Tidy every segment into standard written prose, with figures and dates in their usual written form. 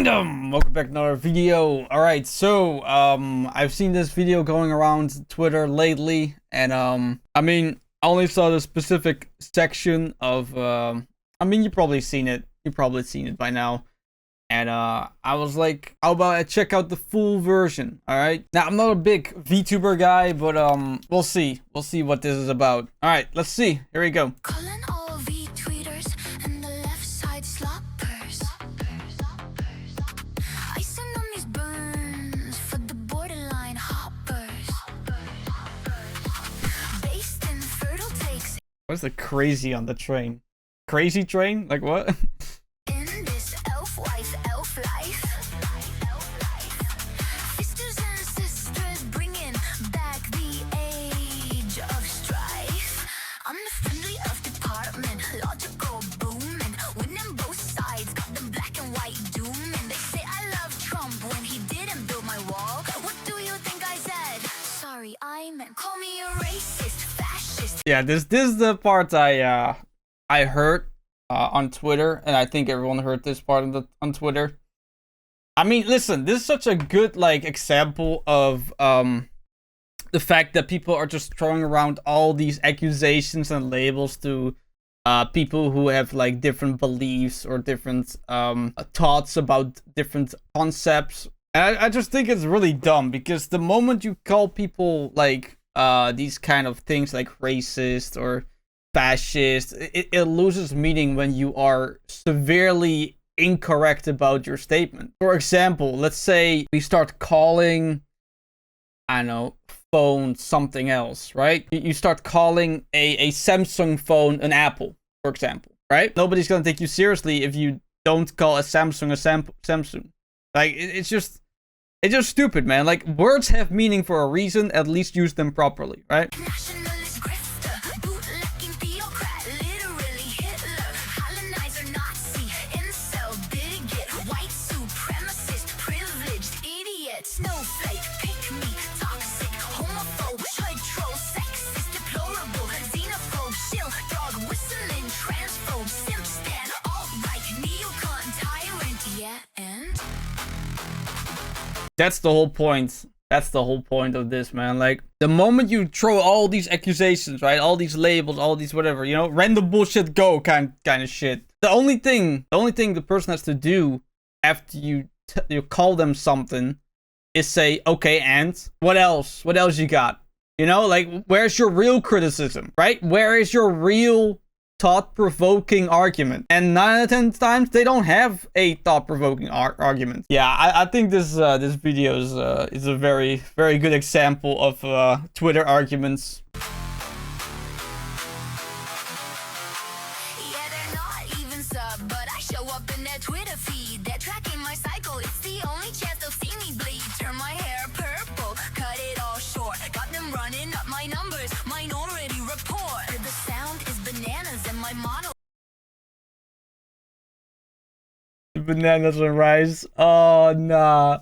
Kingdom! Welcome back to another video. Alright, so I've seen this video going around Twitter lately, and I mean, I only saw the specific section of I mean, you've probably seen it. You've probably seen it by now. And I was like, how about I check out the full version? Alright. Now, I'm not a big VTuber guy, but we'll see. We'll see what this is about. Alright, let's see. Here we go. Calling all V-tweeters and the left side sloppers. I send them these burns for the borderline hoppers. Based in fertile takes. What's the crazy on the train? Crazy train? Like what? In this elf wife, elf life. Sisters and sisters bringing back the age of strife. I'm the friendly elf department, logical booming, winning both sides, got them black and white dooming. They say I love Trump when he didn't build my wall. What do you think I said? Sorry, I meant call me a racist, fascist. Yeah, this is the part I heard on Twitter, and I think everyone heard this part on Twitter. I mean, listen, this is such a good example of the fact that people are just throwing around all these accusations and labels to people who have different beliefs or different thoughts about different concepts. And I just think it's really dumb, because the moment you call people these kind of things like racist or fascist, it loses meaning when you are severely incorrect about your statement. For example, let's say we start calling, I don't know, phone something else, right? You start calling a Samsung phone an Apple, for example, right? Nobody's gonna take you seriously if you don't call a Samsung Samsung. It's just stupid, man. Words have meaning for a reason. At least use them properly, right? Nationalist grifter, bootlicking theocrat, literally Hitler, colonizer, Nazi, incel, bigot, white supremacist, privileged idiot, snowflake, pick me, toxic, homophobe, should troll, sexist, deplorable, xenophobe, shill, dog, whistling, transphobe, simp stan, alt-right, neocon, tyrant, yeah, and that's the whole point. That's the whole point of this, man. The moment you throw all these accusations, right? All these labels, all these whatever, you know, random bullshit go kind of shit. The only thing the person has to do after you call them something is say, okay, and what else? What else you got? You know, where's your real criticism, right? Where is your real thought-provoking argument? And 9 out of 10 times they don't have a thought-provoking argument. Yeah, I think this video is a very, very good example of Twitter arguments. yeah, they're not even sub, but I show up in their Twitter feed. They're tracking my cycle, it's the only chance they'll see me bleed. Turn my hair purple, cut it all short. Got them running up my numbers, minority report. The sound is bananas and my mono Bananas and rice. Oh, nah.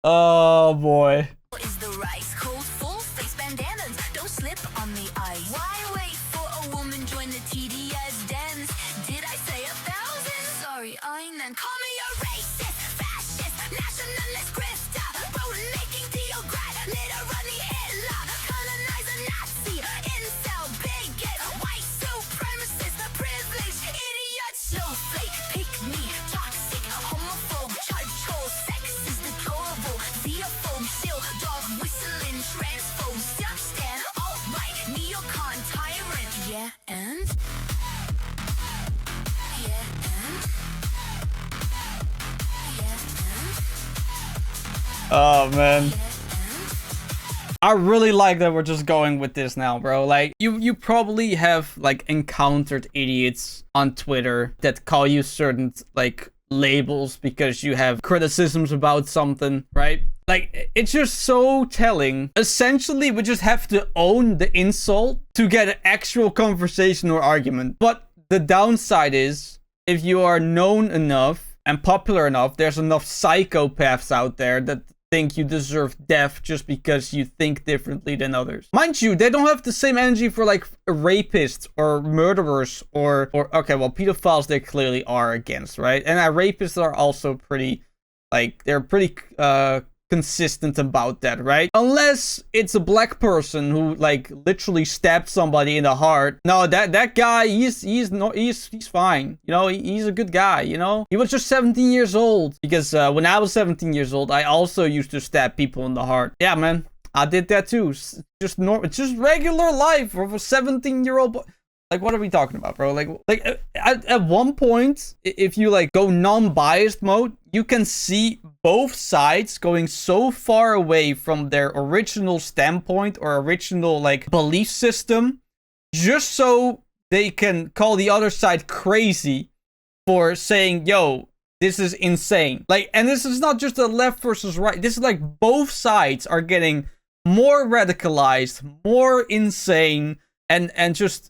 Oh, boy. is the rice. Cold, full face bandanas, don't slip on the ice. Why wait for a woman join the TDS dens? Did I say 1,000? Sorry, I meant call me a racist, fascist, nationalist grifter, bootlicking theocrat, literally Hitler, colonizer, Nazi, incel, bigot, white supremacist, the privileged idiot, snowflake, pick me, toxic, homophobe, chud troll, sexist, deplorable, xenophobe, shill, dog, whistling, transphobe, simp stan, alt-right, neocon, tyrant, yeah, and? Yeah, and? Yeah, and? Oh, man. Yeah, and? I really like that we're just going with this now, bro. You probably have encountered idiots on Twitter that call you certain labels because you have criticisms about something, right? It's just so telling. Essentially, we just have to own the insult to get an actual conversation or argument. But the downside is, if you are known enough and popular enough, there's enough psychopaths out there that think you deserve death just because you think differently than others. Mind you, they don't have the same energy for like rapists or murderers or okay, well, pedophiles they clearly are against, right? And rapists are also pretty, like, they're pretty consistent about that, right? Unless it's a black person who like literally stabbed somebody in the heart. No, that guy, he's fine. You know, he's a good guy. You know, he was just 17 years old. Because when I was 17 years old, I also used to stab people in the heart. Yeah, man, I did that too. Just regular life of a 17-year-old boy. Like, what are we talking about, bro? Like at one point, if you like go non-biased mode, you can see both sides going so far away from their original standpoint or original like belief system, just so they can call the other side crazy for saying, yo, this is insane. Like, and this is not just the left versus right. This is like both sides are getting more radicalized, more insane, and just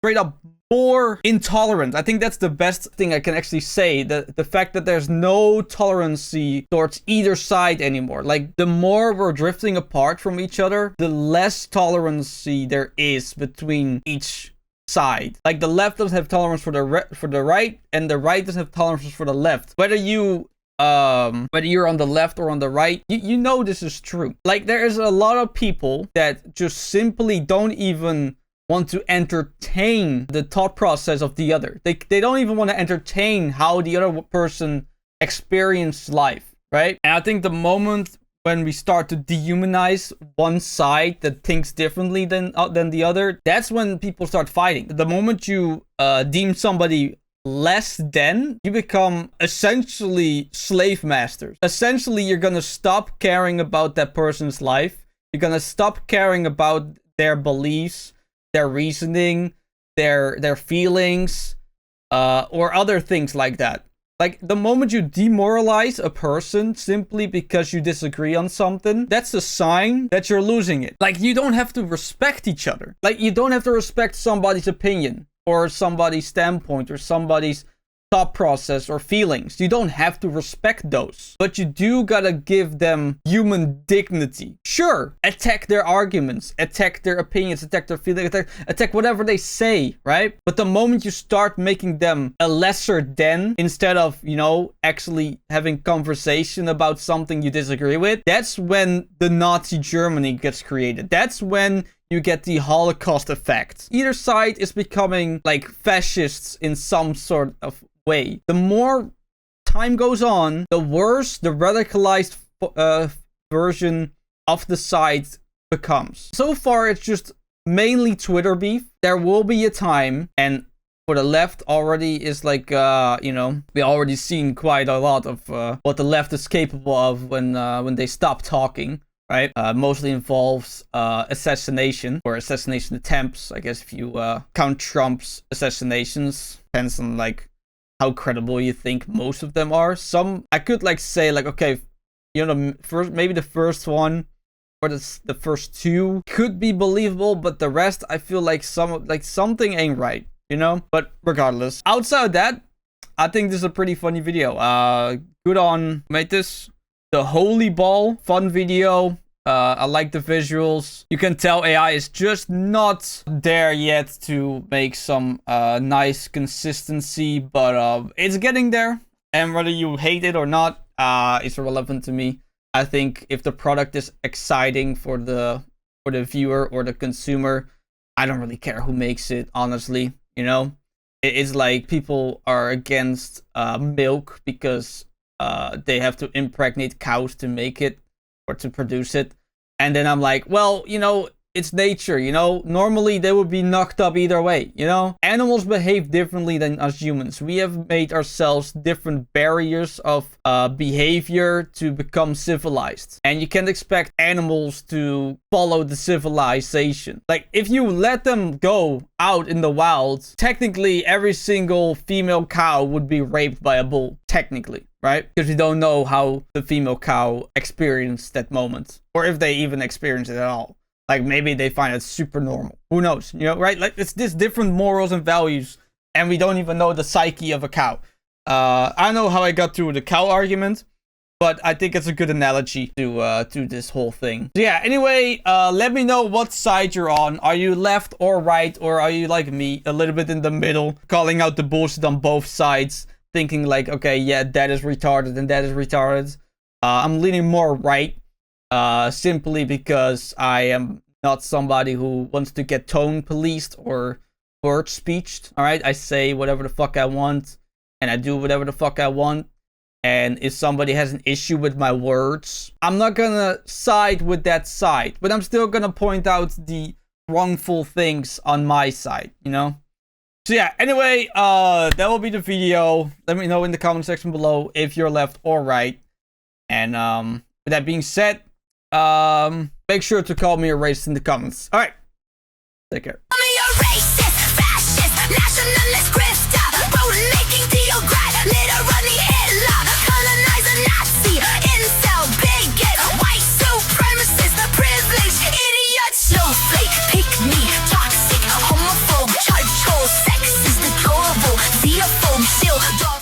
straight up more intolerant. I think that's the best thing I can actually say. The fact that there's no tolerancy towards either side anymore. Like, the more we're drifting apart from each other, the less tolerancy there is between each side. Like, the left doesn't have tolerance for the right, and the right doesn't have tolerance for the left. Whether you're on the left or on the right, you know this is true. Like, there is a lot of people that just simply don't even want to entertain the thought process of the other. They don't even want to entertain how the other person experienced life, right? And I think the moment when we start to dehumanize one side that thinks differently than the other, that's when people start fighting. The moment you deem somebody less than, you become essentially slave masters. Essentially, you're gonna stop caring about that person's life. You're gonna stop caring about their beliefs, their reasoning, their feelings, or other things like that. Like, the moment you demoralize a person simply because you disagree on something, that's a sign that you're losing it. Like, you don't have to respect each other. Like, you don't have to respect somebody's opinion or somebody's standpoint or somebody's thought process or feelings. You don't have to respect those, but you do gotta give them human dignity. Sure, attack their arguments, attack their opinions, attack their feelings, attack whatever they say, right? But the moment you start making them a lesser than, instead of, you know, actually having conversation about something you disagree with, that's when the Nazi Germany gets created. That's when you get the Holocaust effect. Either side is becoming like fascists in some sort of way. The more time goes on, the worse the radicalized version of the site becomes. So far, it's just mainly Twitter beef. There will be a time, and for the left already is like, you know, we already seen quite a lot of what the left is capable of when they stop talking. Right? Mostly involves assassination or assassination attempts. I guess if you count Trump's assassinations, depends on like how credible you think most of them are. Some I could like say like, okay, you know, maybe the first one or the first two could be believable, but the rest I feel like something ain't right, you know. But regardless, outside of that, I think this is a pretty funny video. Good on made this. The Holy Ball, fun video. I like the visuals. You can tell AI is just not there yet to make some nice consistency, but it's getting there. And whether you hate it or not, it's irrelevant to me. I think if the product is exciting for the viewer or the consumer, I don't really care who makes it, honestly. You know, it's like people are against milk because they have to impregnate cows to make it or to produce it. And then I'm like, well, you know, it's nature, you know? Normally they would be knocked up either way, you know? Animals behave differently than us humans. We have made ourselves different barriers of behavior to become civilized. And you can't expect animals to follow the civilization. Like, if you let them go out in the wild, technically every single female cow would be raped by a bull. Technically. Right? Because we don't know how the female cow experienced that moment. Or if they even experience it at all. Like, maybe they find it super normal. Who knows? You know, right? Like, it's this different morals and values. And we don't even know the psyche of a cow. I don't know how I got to the cow argument. but I think it's a good analogy to this whole thing. So yeah, anyway, let me know what side you're on. Are you left or right, or are you like me, a little bit in the middle, calling out the bullshit on both sides, thinking like, okay, yeah, that is retarded and that is retarded. I'm leaning more right, simply because I am not somebody who wants to get tone policed or word speeched. All right, I say whatever the fuck I want, and I do whatever the fuck I want. And if somebody has an issue with my words, I'm not gonna side with that side, but I'm still gonna point out the wrongful things on my side, you know? So yeah, anyway, that will be the video. Let me know in the comment section below if you're left or right. And with that being said, make sure to call me a racist in the comments. All right, take care. Call me a racist, fascist, national